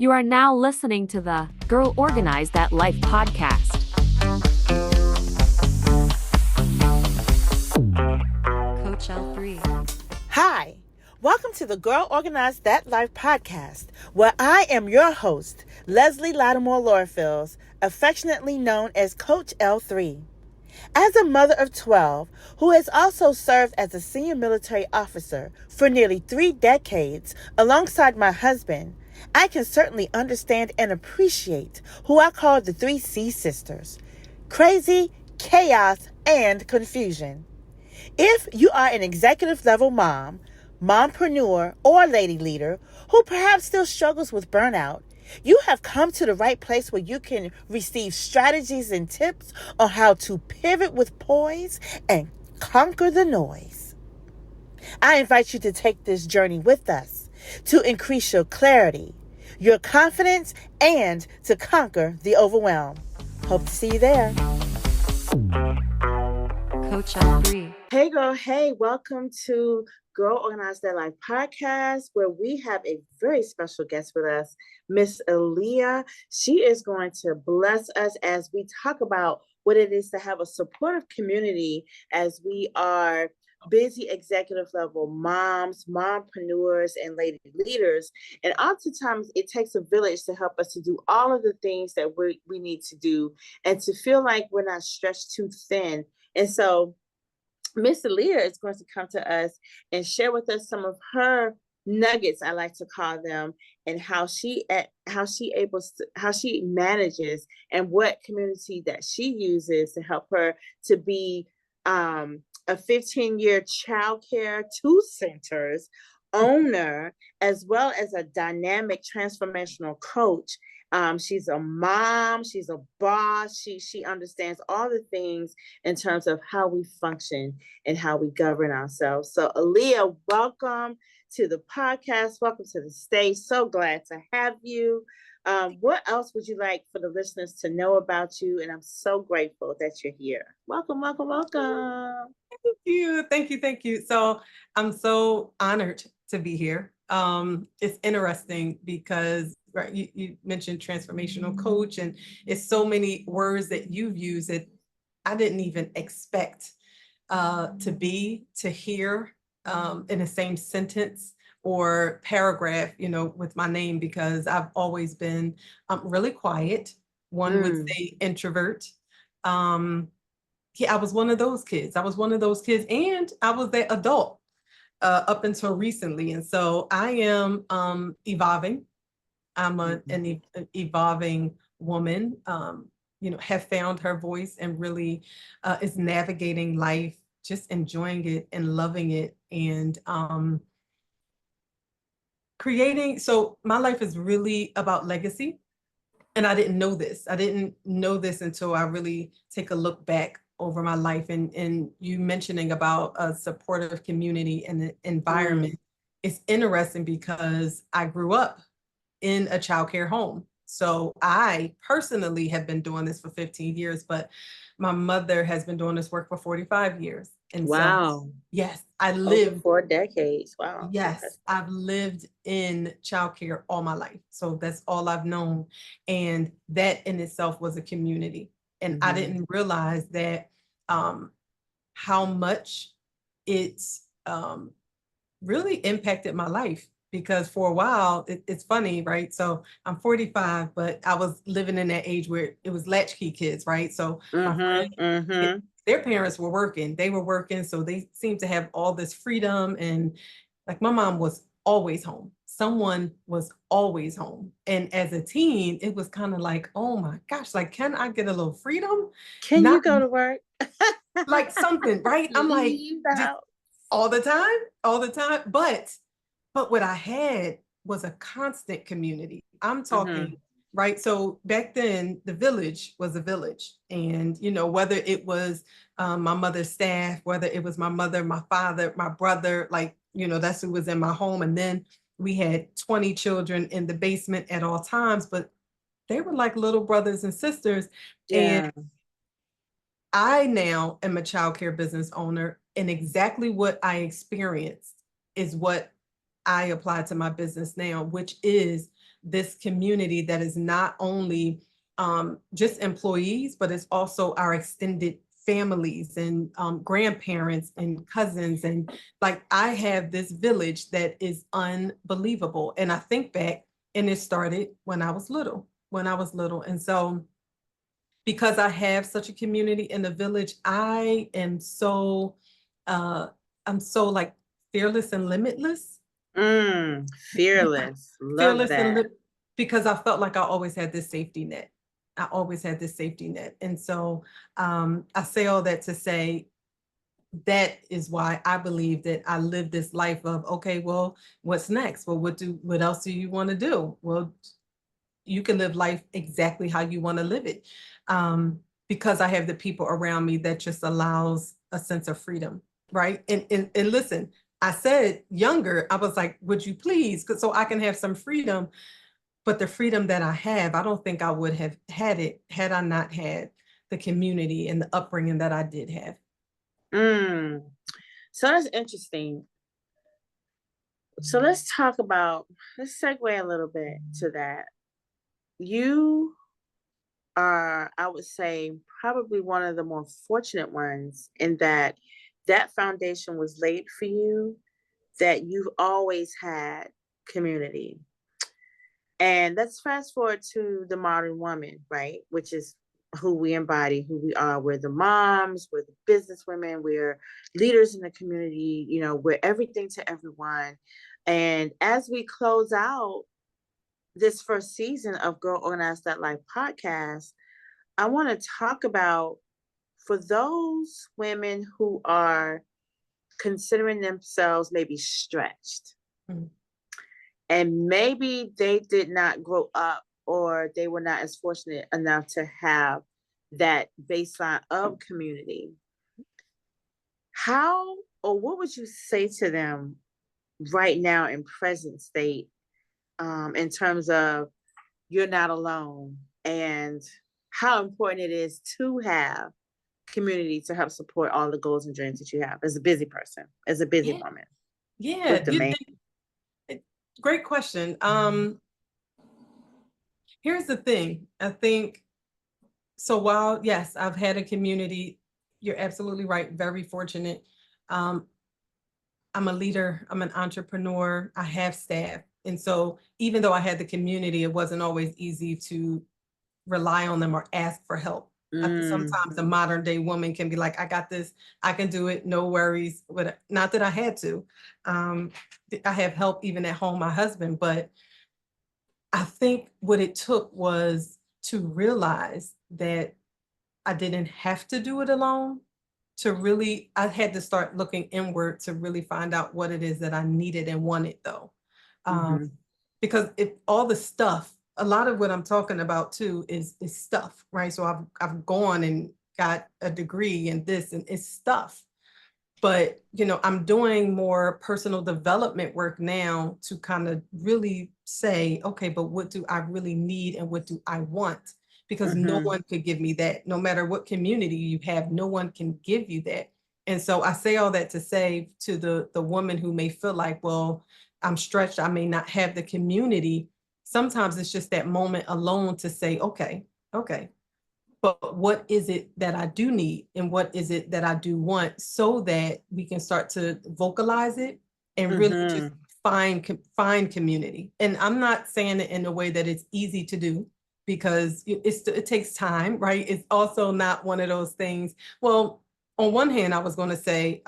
You are now listening to the Girl Organize That Life podcast. Coach L3. Hi, welcome to the Girl Organize That Life podcast, where I am your host, Leslie Latimore-Lorfils, affectionately known as Coach L3. As a mother of 12, who has also served as a senior military officer for nearly 3 decades alongside my husband, I can certainly understand and appreciate who I call the 3C sisters: crazy, chaos, and confusion. If you are an executive level mom, mompreneur, or lady leader who perhaps still struggles with burnout, you have come to the right place where you can receive strategies and tips on how to pivot with poise and conquer the noise. I invite you to take this journey with us to increase your clarity, your confidence, and to conquer the overwhelm. Hope to see you there. Coach L3. Hey girl, hey, welcome to Girl Organize That Life podcast, where we have a very special guest with us, Miss Aliya. She is going to bless us as we talk about what it is to have a supportive community as we are busy executive level moms, mompreneurs, and lady leaders. And oftentimes it takes a village to help us to do all of the things that we need to do and to feel like we're not stretched too thin. And so Miss Aliya is going to come to us and share with us some of her nuggets, I like to call them, and how she manages and what community that she uses to help her to be a 15-year childcare 2 centers owner, as well as a dynamic transformational coach. She's a mom, she's a boss, she understands all the things in terms of how we function and how we govern ourselves. So Aliya, welcome to the podcast. Welcome to the stage. So glad to have you. What else would you like for the listeners to know about you? And I'm so grateful that you're here. Welcome, welcome, welcome. Thank you. So I'm so honored to be here. It's interesting because you mentioned transformational coach, and it's so many words that you've used that I didn't even expect to hear in the same sentence or paragraph, with my name, because I've always been really quiet. One would say introvert. I was one of those kids. And I was that adult up until recently. And so I am evolving. I'm an evolving woman, have found her voice and really is navigating life, just enjoying it and loving it, and creating. So my life is really about legacy. And I didn't know this. Until I really take a look back over my life, and you mentioning about a supportive community and the environment. It's interesting because I grew up in a childcare home. So I personally have been doing this for 15 years, but my mother has been doing this work for 45 years. And wow. So, yes, I lived 4 decades. Wow. Yes, I've lived in childcare all my life. So that's all I've known. And that in itself was a community. And I didn't realize that how much it's really impacted my life, because for a while, it's funny, right? So I'm 45, but I was living in that age where it was latchkey kids, right? So my friends, their parents were working. They were working, so they seemed to have all this freedom. And like my mom was always home. Someone was always home. And as a teen, it was kind of like, oh my gosh, like, can I get a little freedom? Can you go to work? Like something, right? I'm like, just all the time. But what I had was a constant community. I'm talking, right? So back then, the village was a village. And, whether it was my mother's staff, whether it was my mother, my father, my brother, like, that's who was in my home. And then we had 20 children in the basement at all times, but they were like little brothers and sisters. Yeah. And I now am a childcare business owner, and exactly what I experienced is what I apply to my business now, which is this community that is not only just employees, but it's also our extended families and grandparents and cousins. And like, I have this village that is unbelievable. And I think back, and it started when I was little. And so because I have such a community in the village, I am so, I'm so like fearless and limitless. Fearless. Love Fearless and that. because I felt like I always had this safety net. I always had this safety net. And so I say all that to say that is why I believe that I live this life of, okay, well, what's next? Well, what else do you want to do? Well, you can live life exactly how you want to live it. Because I have the people around me that just allows a sense of freedom, right? And listen, I said younger, I was like, would you please? So I can have some freedom. But the freedom that I have, I don't think I would have had it had I not had the community and the upbringing that I did have. So that's interesting. So let's segue a little bit to that. You are, I would say, probably one of the more fortunate ones in that foundation was laid for you, that you've always had community. And let's fast forward to the modern woman, right? Which is who we embody, who we are. We're the moms, we're the business women, we're leaders in the community, we're everything to everyone. And as we close out this first season of Girl Organize That Life podcast, I want to talk about, for those women who are considering themselves maybe stretched, and maybe they did not grow up, or they were not as fortunate enough to have that baseline of community. How, or what would you say to them right now in present state, in terms of you're not alone, and how important it is to have community to help support all the goals and dreams that you have as a busy person, as a busy woman? Yeah. Great question. Here's the thing. I think, so while, yes, I've had a community, you're absolutely right, very fortunate. I'm a leader, I'm an entrepreneur, I have staff. And so even though I had the community, it wasn't always easy to rely on them or ask for help. I think sometimes a modern day woman can be like, I got this, I can do it, no worries. But not that I had to. I have help even at home, my husband, but I think what it took was to realize that I didn't have to do it alone. I had to start looking inward to really find out what it is that I needed and wanted, though. Because if all the stuff, a lot of what I'm talking about too is stuff, right? So I've gone and got a degree in this, and it's stuff. But, I'm doing more personal development work now to kind of really say, okay, but what do I really need and what do I want? Because no one could give me that. No matter what community you have, no one can give you that. And so I say all that to say to the woman who may feel like, well, I'm stretched, I may not have the community. Sometimes it's just that moment alone to say, okay, but what is it that I do need and what is it that I do want, so that we can start to vocalize it and really just find community. And I'm not saying it in a way that it's easy to do, because it takes time, right? It's also not one of those things. Well, on one hand, I was going to say,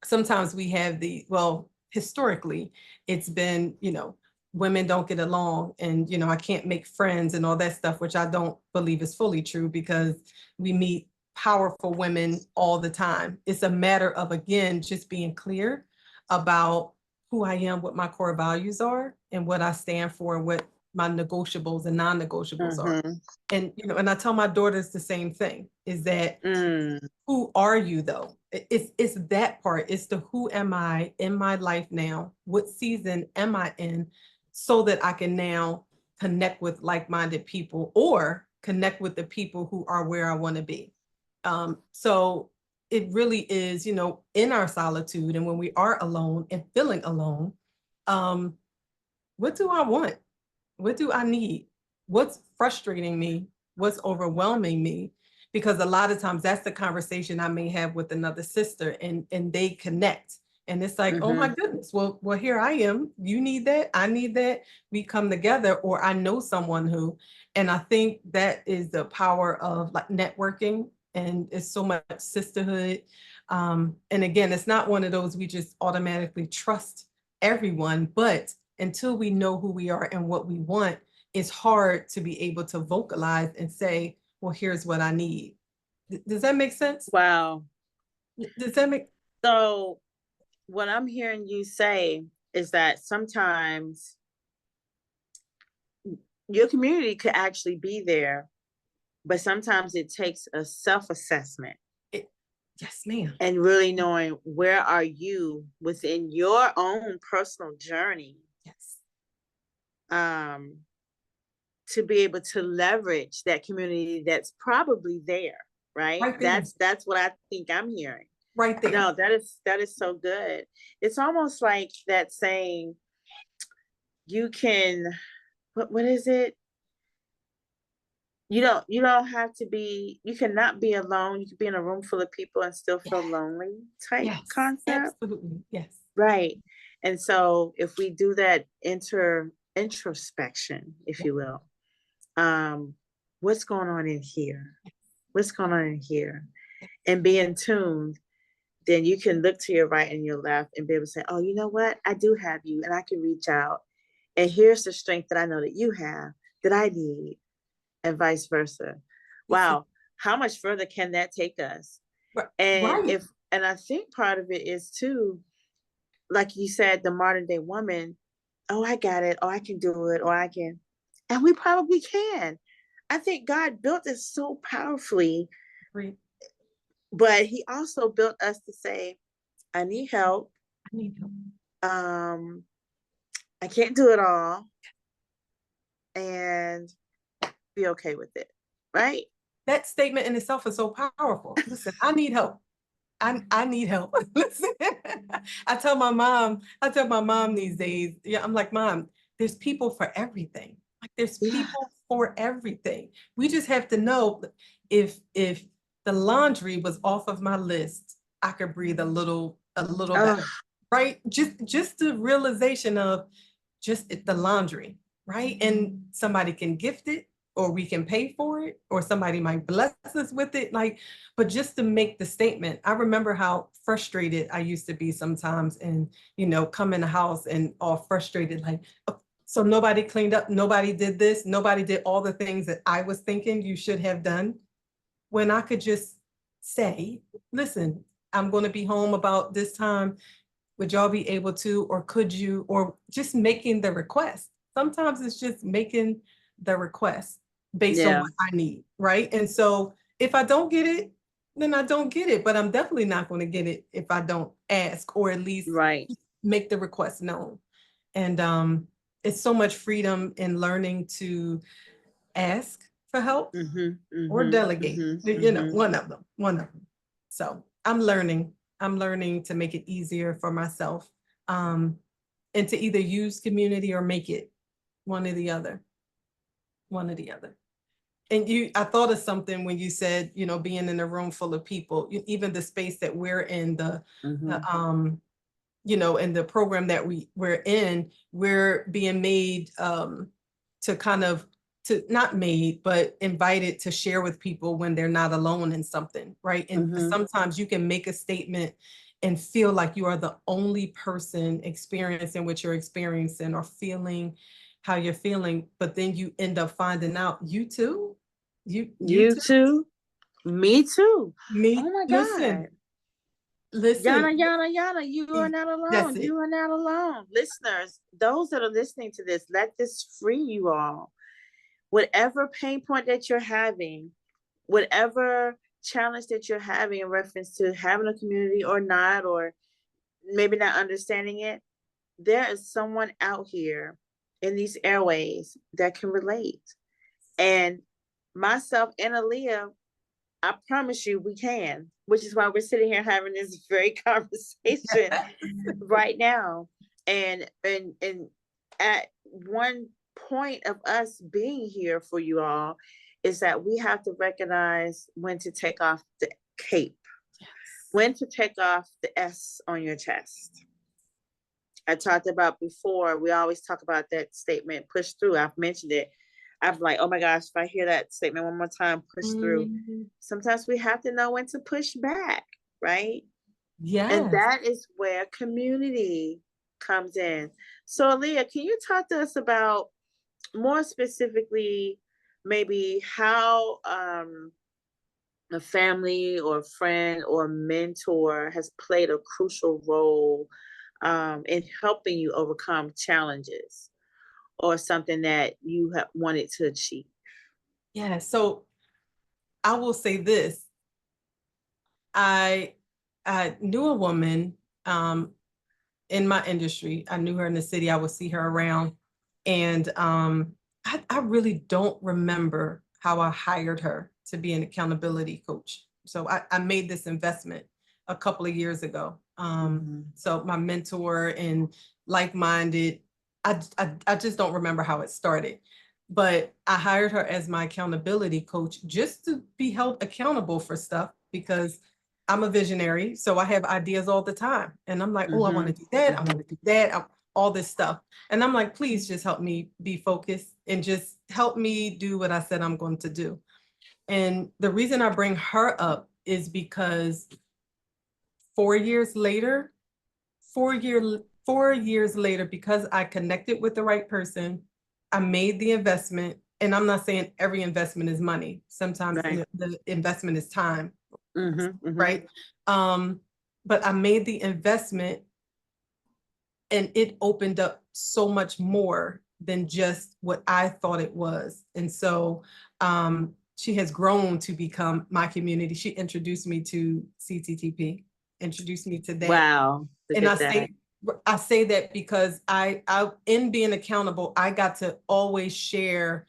sometimes we have historically, it's been, women don't get along, and, I can't make friends and all that stuff, which I don't believe is fully true, because we meet powerful women all the time. It's a matter of, again, just being clear about who I am, what my core values are, and what I stand for, and what my negotiables and non-negotiables are. And, and I tell my daughters the same thing, is that who are you, though? It's that part. It's the who am I in my life now? What season am I in? So that I can now connect with like-minded people, or connect with the people who are where I want to be. So it really is, in our solitude, and when we are alone and feeling alone, what do I want? What do I need? What's frustrating me? What's overwhelming me? Because a lot of times that's the conversation I may have with another sister, and they connect. And it's like, oh my goodness, well, here I am. You need that. I need that. We come together, or I know someone who, and I think that is the power of like networking, and it's so much sisterhood. And again, it's not one of those we just automatically trust everyone, but until we know who we are and what we want, it's hard to be able to vocalize and say, well, here's what I need. Does that make sense? Wow. Does that make So what I'm hearing you say is that sometimes your community could actually be there, but sometimes it takes a self-assessment. Yes, ma'am. And really knowing where are you within your own personal journey. Yes. To be able to leverage that community that's probably there, right? Right there. That's what I think I'm hearing. Right there. No, that is so good. It's almost like that saying, you can, what is it? You don't have to be, you cannot be alone. You can be in a room full of people and still feel lonely type concept. Absolutely. Yes. Right. And so if we do that introspection, if you will, what's going on in here? What's going on in here? And being tuned, then you can look to your right and your left and be able to say, oh, you know what? I do have you, and I can reach out. And here's the strength that I know that you have that I need, and vice versa. Wow. How much further can that take us? And and I think part of it is too, like you said, the modern day woman, oh, I got it, or I can do it, or I can, and we probably can. I think God built us so powerfully, but he also built us to say, I need help. I need help. I can't do it all, and be okay with it, right? That statement in itself is so powerful. Listen, I need help. I need help. Listen, I tell my mom these days, yeah, I'm like, Mom, there's people for everything. Like there's people for everything. We just have to know if the laundry was off of my list, I could breathe a little better, right? Just the realization of just the laundry, right? And somebody can gift it, or we can pay for it, or somebody might bless us with it. Like, but just to make the statement, I remember how frustrated I used to be sometimes, and, come in the house and all frustrated, like, so nobody cleaned up, nobody did this, nobody did all the things that I was thinking you should have done. When I could just say, listen, I'm going to be home about this time. Would y'all be able to, or could you, or just making the request. Sometimes it's just making the request based on what I need, right? And so if I don't get it, then I don't get it, but I'm definitely not going to get it if I don't ask, or at least make the request known. And it's so much freedom in learning to ask for help or delegate, one of them. So I'm learning to make it easier for myself, and to either use community or make it one or the other. And I thought of something when you said, being in a room full of people, even the space that we're in, in the program that we're in, we're being made to kind of, to not made, but invited to share with people when they're not alone in something, right? And sometimes you can make a statement and feel like you are the only person experiencing what you're experiencing or feeling how you're feeling, but then you end up finding out you too. You too. Me too. Me. Oh my God. Listen. Yana, you are not alone. You are not alone. Listeners, those that are listening to this, let this free you all. Whatever pain point that you're having, whatever challenge that you're having in reference to having a community or not, or maybe not understanding it, there is someone out here in these airways that can relate. And myself and Aliya, I promise you we can, which is why we're sitting here having this very conversation right now. And at one point of us being here for you all is that we have to recognize when to take off the cape, when to take off the S on your chest. I talked about before, we always talk about that statement, push through. I've mentioned it. I'm like, oh my gosh, if I hear that statement one more time, push through. Sometimes we have to know when to push back, right? And Yes. that is where community comes in. So, Aliya, can you talk to us about more specifically, maybe how a family or friend or mentor has played a crucial role in helping you overcome challenges or something that you have wanted to achieve? Yeah. So I will say this. I knew a woman in my industry. I knew her in the city. I would see her around. And I really don't remember how I hired her to be an accountability coach. So I made this investment a couple of years ago. So my mentor and like-minded, I just don't remember how it started. But I hired her as my accountability coach just to be held accountable for stuff because I'm a visionary, so I have ideas all the time. And I'm like, oh, I want to do that. I want to do that. All this stuff. And I'm like, please just help me be focused and just help me do what I said I'm going to do. And the reason I bring her up is because 4 years later, 4 years later, because I connected with the right person, I made the investment. And I'm not saying every investment is money. Sometimes Right. the investment is time. Mm-hmm. Right. But I made the investment and it opened up so much more than just what I thought it was. And so she has grown to become my community. She introduced me to CTTP, introduced me to that. Wow. And I say that because I in being accountable, I got to always share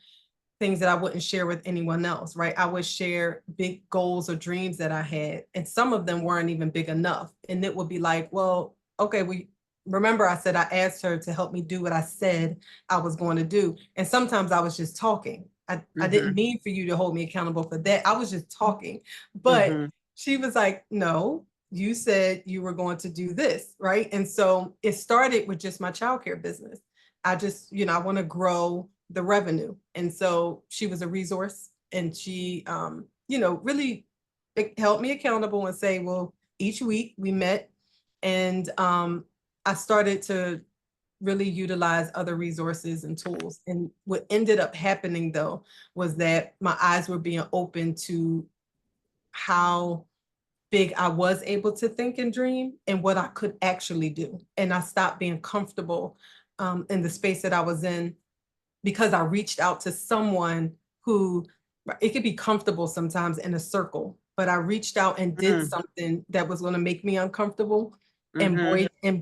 things that I wouldn't share with anyone else, right? I would share big goals or dreams that I had, and some of them weren't even big enough. And it would be like, well, okay, remember I said I asked her to help me do what I said I was going to do. And sometimes I was just talking. I didn't mean for you to hold me accountable for that. I was just talking. But she was like, no, you said you were going to do this, right? And so it started with just my childcare business. I just, I want to grow the revenue. And so she was a resource, and she, really held me accountable and say, well, each week we met, and I started to really utilize other resources and tools. And what ended up happening though, was that my eyes were being open to how big I was able to think and dream and what I could actually do. And I stopped being comfortable in the space that I was in, because I reached out to someone who, it could be comfortable sometimes in a circle, but I reached out and did something that was going to make me uncomfortable. And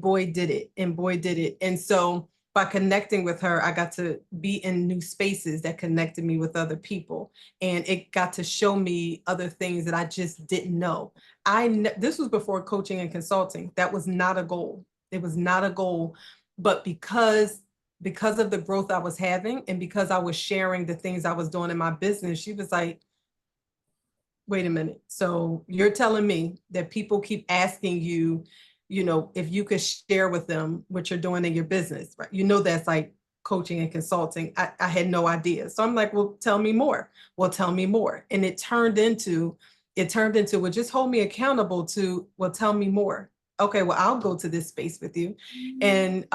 boy did it. And so by connecting with her, I got to be in new spaces that connected me with other people. And it got to show me other things that I just didn't know. This was before coaching and consulting. That was not a goal. It was not a goal. But because of the growth I was having, and because I was sharing the things I was doing in my business, she was like, wait a minute. So you're telling me that people keep asking you, if you could share with them what you're doing in your business, right? That's like coaching and consulting. I had no idea. So I'm like, well, tell me more. Well, tell me more. And it turned into, well, just hold me accountable to, well, tell me more. Okay, well, I'll go to this space with you. And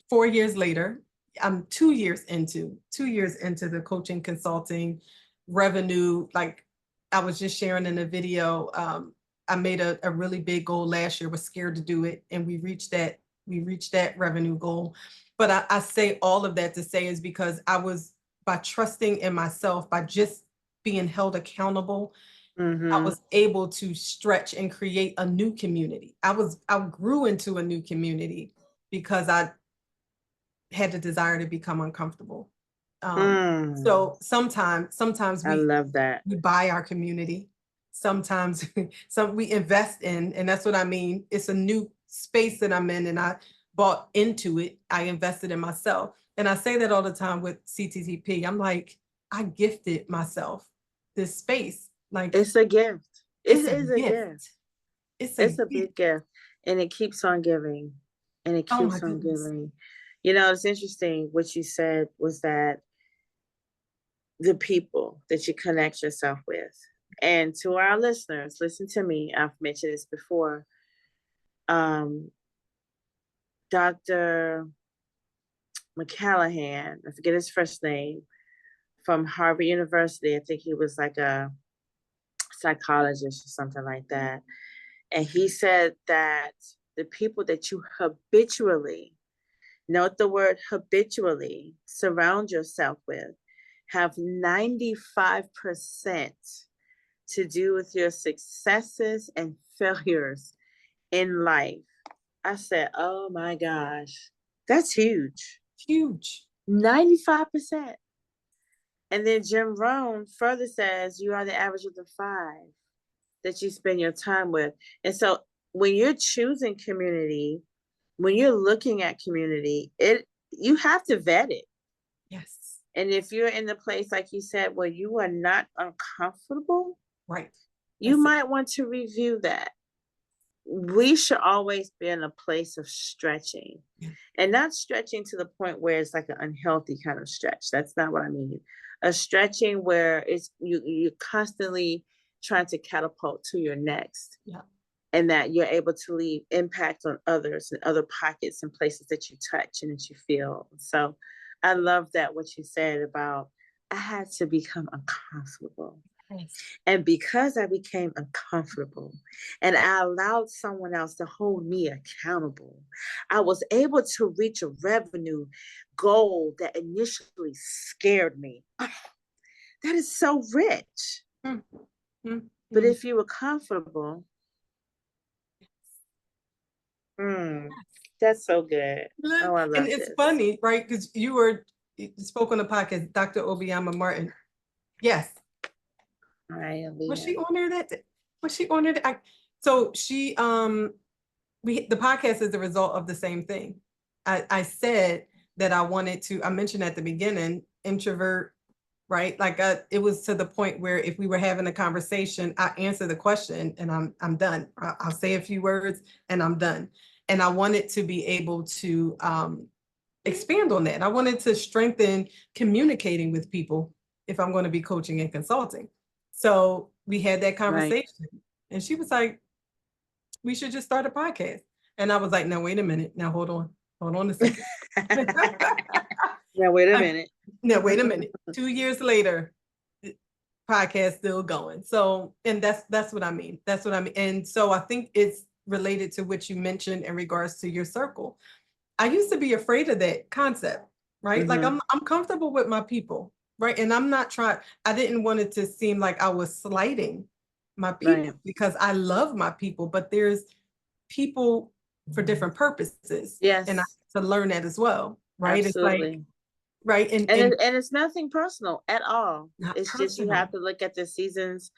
4 years later, I'm 2 years into the coaching consulting revenue. Like I was just sharing in a video, I made a really big goal last year, was scared to do it. And we reached that revenue goal. But I say all of that to say is because by trusting in myself, by just being held accountable, I was able to stretch and create a new community. I grew into a new community because I had the desire to become uncomfortable. So sometimes I love that. we buy our community. Sometimes we invest in, and that's what I mean. It's a new space that I'm in, and I bought into it. I invested in myself. And I say that all the time with CTTP. I'm like, I gifted myself this space. Like, It's a gift. it's It a is a gift. gift. It's a It's a gift. big gift. And it keeps on giving. And it Oh my keeps on goodness. giving. You know, it's interesting. What you said was that the people that you connect yourself with. And to our listeners, listen to me. I've mentioned this before. Dr. McCallahan, I forget his first name, from Harvard University. I think he was like a psychologist or something like that. And he said that the people that you habitually, note the word habitually, surround yourself with have 95% to do with your successes and failures in life. I said, oh my gosh, that's huge. Huge. 95%. And then Jim Rohn further says you are the average of the 5 that you spend your time with. And so when you're choosing community, when you're looking at community, you have to vet it. Yes. And if you're in the place, like you said, where you are not uncomfortable, right, you might want to review that. We should always be in a place of stretching, and not stretching to the point where it's like an unhealthy kind of stretch. That's not what I mean. A stretching where it's you're constantly trying to catapult to your next. Yeah. And that you're able to leave impact on others and other pockets and places that you touch and that you feel. So I love that what you said about I had to become uncomfortable. Yes. And because I became uncomfortable and I allowed someone else to hold me accountable, I was able to reach a revenue goal that initially scared me. Oh, that is so rich. Mm-hmm. But if you were comfortable, that's so good. Oh, I love and it's this. funny, right? Because you spoke on the podcast, Dr. Obiama Martin. Yes. All right, Aliya. Was she on there was she on there? So she the podcast is the result of the same thing. I said that I mentioned at the beginning, introvert, right? Like it was to the point where if we were having a conversation, I answer the question and I'm done. I'll say a few words and I'm done. And I wanted to be able to expand on that. I wanted to strengthen communicating with people if I'm going to be coaching and consulting. So we had that conversation, right. And she was like, we should just start a podcast. And I was like, no, wait a minute. Now, hold on a second. Now, wait a minute. Now, wait a minute. 2 years later, podcast still going. So, and that's what I mean. That's what I mean. And so I think it's related to what you mentioned in regards to your circle. I used to be afraid of that concept, right? Mm-hmm. Like I'm comfortable with my people, right? And I didn't want it to seem like I was slighting my people, right, because I love my people, but there's people for different purposes. Yes. And I have to learn that as well, right? Absolutely. It's like, right. And it's nothing personal at all. It's personal. Just you have to look at the seasons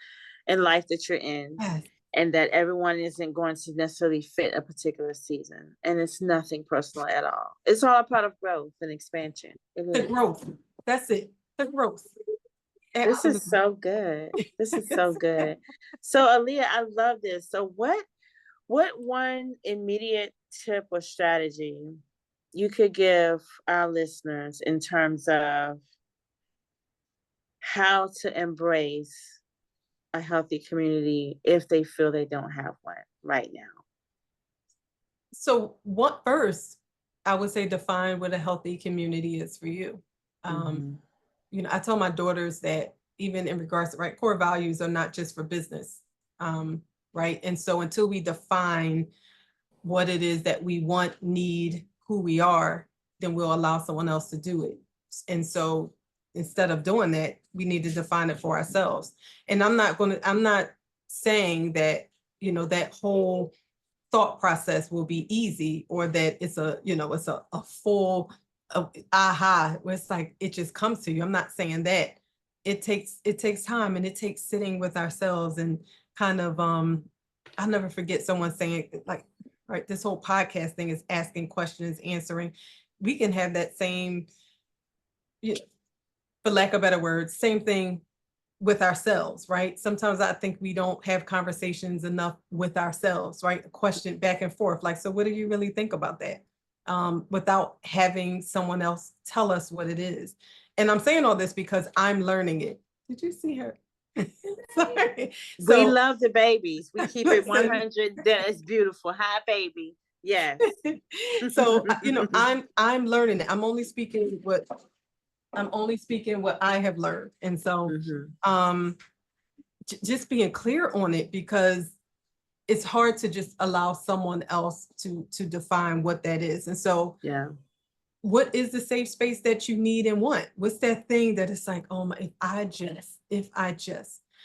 in life that you're in. Yes. And that everyone isn't going to necessarily fit a particular season. And it's nothing personal at all. It's all a part of growth and expansion. The growth. That's it. The growth. This is so good. This is so good. So Aliya, I love this. So what one immediate tip or strategy you could give our listeners in terms of how to embrace a healthy community if they feel they don't have one right now? So what first, I would say define what a healthy community is for you. You know, I tell my daughters that even in regards to, right, core values are not just for business, right? And so until we define what it is that we want, need, who we are, then we'll allow someone else to do it. And so instead of doing that, we need to define it for ourselves. And I'm not saying that, you know, that whole thought process will be easy or that it's a full aha, where it's like, it just comes to you. I'm not saying that. It takes time and it takes sitting with ourselves and kind of, I'll never forget someone saying like, right, this whole podcast thing is asking questions, answering. We can have that same for lack of better words, same thing with ourselves, right? Sometimes I think we don't have conversations enough with ourselves, right? A question back and forth, like, so what do you really think about that? Without having someone else tell us what it is. And I'm saying all this because I'm learning it. Did you see her? Sorry. We love the babies. We keep it listen. 100. That is beautiful. Hi, baby. Yes. So I'm learning it. I'm only speaking what I have learned. And so just being clear on it, because it's hard to just allow someone else to define what that is. And so what is the safe space that you need and want? What's that thing that it's like, oh my, if I just.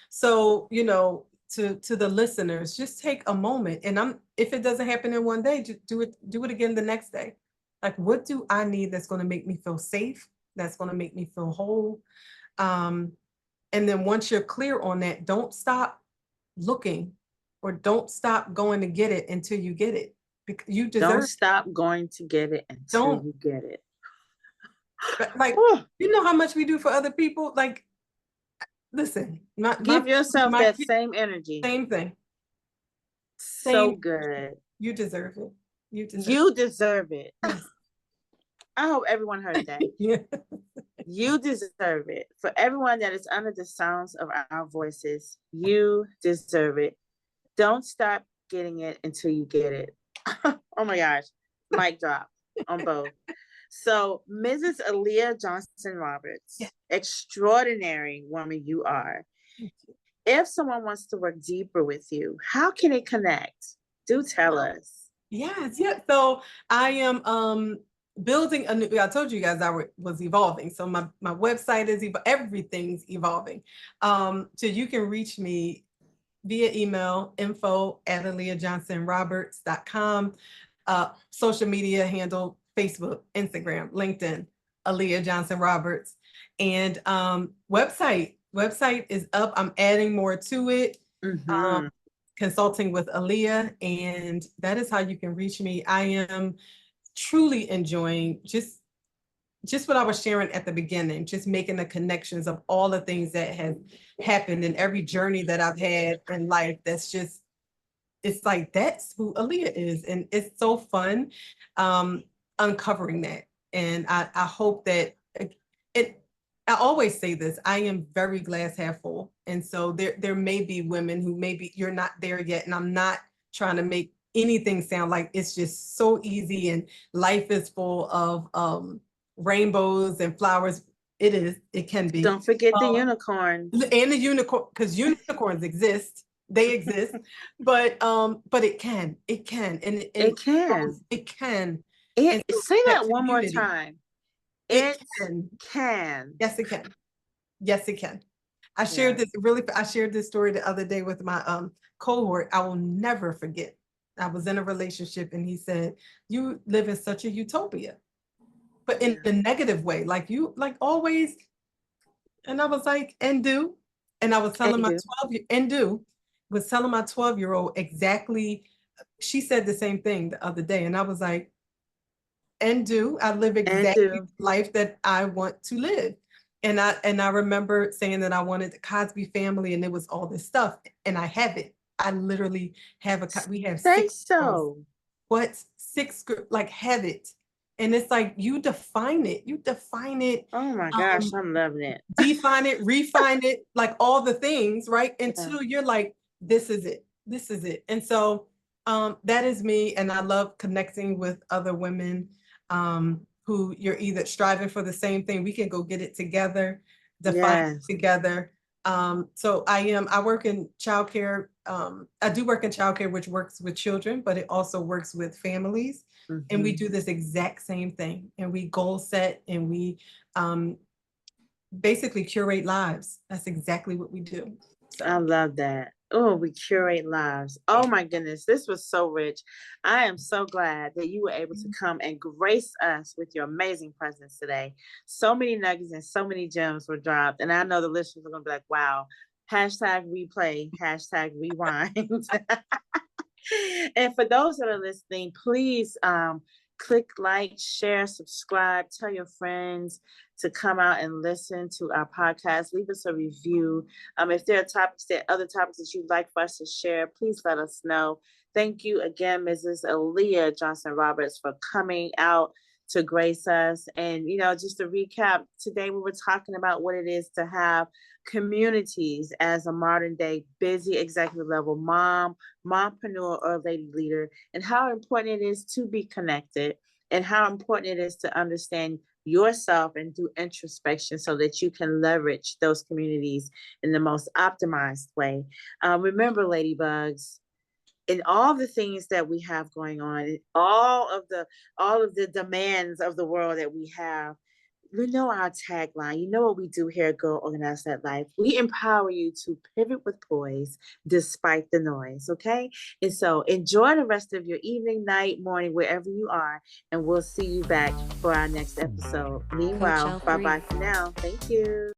So, to the listeners, just take a moment, and if it doesn't happen in one day, just do it again the next day. Like, what do I need that's going to make me feel safe? That's going to make me feel whole. And then once you're clear on that, don't stop looking, or don't stop going to get it until you get it. Because you deserve. Don't stop going to get it until you get it. Like, you know how much we do for other people? Like, listen, give yourself that same energy. Same thing. So good. You deserve it. You deserve it. I hope everyone heard that. You deserve it. For everyone that is under the sounds of our voices, you deserve it. Don't stop getting it until you get it. Oh my gosh. Mic drop on both. So, Mrs. Aliya Johnson-Roberts, extraordinary woman you are. If someone wants to work deeper with you, how can it connect? Do tell us. Yes. So I am building a new, I told you guys I was evolving. So my website is, everything's evolving. So you can reach me via email, info@aliyajohnsonroberts.com, social media handle, Facebook, Instagram, LinkedIn, Aliya Johnson-Roberts, and website is up. I'm adding more to it. Consulting with Aliya, and that is how you can reach me. I am truly enjoying just what I was sharing at the beginning, just making the connections of all the things that have happened in every journey that I've had in life. That's just, it's like, that's who Aliya is. And it's so fun uncovering that. And I hope that I always say this, I am very glass half full. And so there may be women who maybe you're not there yet. And I'm not trying to make anything sound like it's just so easy and life is full of rainbows and flowers. It is. It can be. Don't forget the unicorn. And the unicorn, because unicorns exist. They exist. But it can. It can. And it can. It can. Say that one more time. It can. Yes, it can. Yes, it can. I shared this story the other day with my cohort. I will never forget. I was in a relationship and he said, "You live in such a utopia," but in a negative way, like you, like always. And I was like, "And do," and I was telling my 12-year-old exactly. She said the same thing the other day, and I was like, "And do I live exactly the life that I want to live?" And I remember saying that I wanted the Cosby family, and it was all this stuff, and I have it. I literally have we have six. What 6? Like, have it, and it's like you define it. Oh my gosh, I'm loving it. Define it, refine it, like all the things, right? Until you're like, this is it. And so that is me, and I love connecting with other women who you're either striving for the same thing. We can go get it together, define it together. So I work in childcare. I do work in childcare, which works with children, but it also works with families. And we do this exact same thing. And we goal set, and we basically curate lives. That's exactly what we do. So. I love that. Oh, we curate lives. Oh my goodness, this was so rich. I am so glad that you were able to come and grace us with your amazing presence today. So many nuggets and so many gems were dropped. And I know the listeners are going to be like, wow, #replay, #rewind. And for those that are listening, please click like, share, subscribe, tell your friends to come out and listen to our podcast. Leave us a review. If there are other topics that you'd like for us to share, please let us know. Thank you again, Mrs. Aliya Johnson-Roberts, for coming out to grace us. And, just to recap, today we were talking about what it is to have communities as a modern day busy executive level mompreneur or lady leader, and how important it is to be connected, and how important it is to understand yourself and do introspection so that you can leverage those communities in the most optimized way. Remember, Ladybugs, in all the things that we have going on, all of the demands of the world that we have, you know our tagline. You know what we do here at Girl Organize That Life. We empower you to pivot with poise despite the noise, okay? And so enjoy the rest of your evening, night, morning, wherever you are, and we'll see you back for our next episode. Meanwhile, bye-bye for now. Thank you.